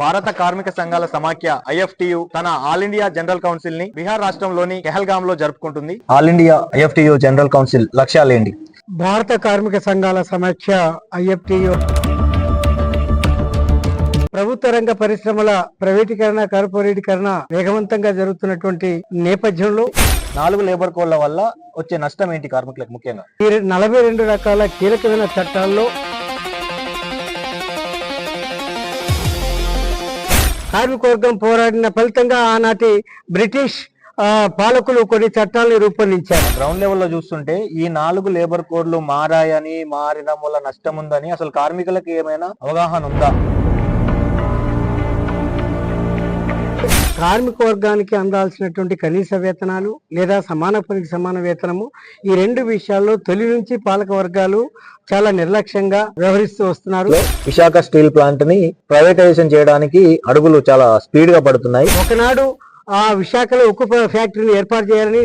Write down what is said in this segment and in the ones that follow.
భారత కార్మిక సంఘాల సమాఖ్య ఐఎఫ్టియు తన ఆల్ ఇండియా జనరల్ కౌన్సిల్ ని బీహార్ రాష్ట్రంలోని కెహల్గాం లో జరుపుకుంటుంది. All India IFTU general council లక్ష్యాలేంటి? భారత కార్మిక సంఘాల సమాఖ్య ఐఎఫ్టియు ప్రభుత్వ రంగ పరిశ్రమల ప్రైవేటీకరణ, కార్పొరేటీకరణ వేగవంతంగా జరుగుతున్నటువంటి నేపథ్యంలో 4 లేబర్ కోడ్ల వల్ల వచ్చే నష్టం ఏంటి కార్మికులకు? ముఖ్యంగా 42 రకాల కీలకమైన చట్టాల్లో కార్మికవర్గం పోరాడిన ఫలితంగా ఆనాటి బ్రిటిష్ పాలకులు కొన్ని చట్టాలను రూపొందించారు. గ్రౌండ్ లెవెల్లో చూస్తుంటే ఈ 4 లేబర్ కోడ్లు మారడం వల్ల నష్టం ఉందని అసలు కార్మికులకు ఏమైనా అవగాహన ఉందా? కార్మిక వర్గానికి అందాల్సినటువంటి కనీస వేతనాలు లేదా సమాన పనికి సమాన వేతనము, ఈ 2 విషయాల్లో తొలి నుంచి పాలక వర్గాలు చాలా నిర్లక్ష్యంగా వ్యవహరిస్తూ వస్తున్నారు. విశాఖ స్టీల్ ప్లాంట్ ని ప్రైవేటైజేషన్ చేయడానికి అడుగులు చాలా స్పీడ్ గా పడుతున్నాయి. ఒకనాడు ఆ విశాఖలో ఉక్కు ఫ్యాక్టరీని ఏర్పాటు చేయాలని,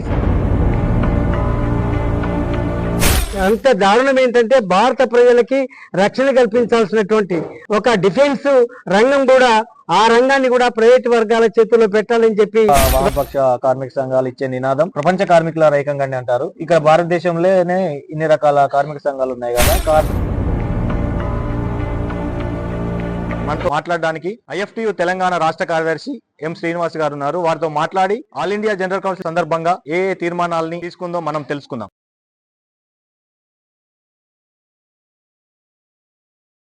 అంత దారుణం ఏంటంటే భారత ప్రజలకి రక్షణ కల్పించాల్సినటువంటి ఒక డిఫెన్స్ రంగం కూడా, ఆ రంగాన్ని కూడా ప్రైవేట్ వర్గాల చేతుల్లో పెట్టాలని చెప్పి వామపక్ష కార్మిక సంఘాలు ఇచ్చే నినాదం ప్రపంచ కార్మికుల రైకంగానే అంటారు. ఇక్కడ భారతదేశంలోనే ఇన్ని రకాల కార్మిక సంఘాలు ఉన్నాయి కదా. మనతో మాట్లాడడానికి ఐఎఫ్టియు తెలంగాణ రాష్ట్ర కార్యదర్శి ఎం శ్రీనివాస్ గారు ఉన్నారు. వారితో మాట్లాడి ఆల్ ఇండియా జనరల్ కౌన్సిల్ సందర్భంగా ఏ తీర్మానాలని తీసుకుందో మనం తెలుసుకుందాం.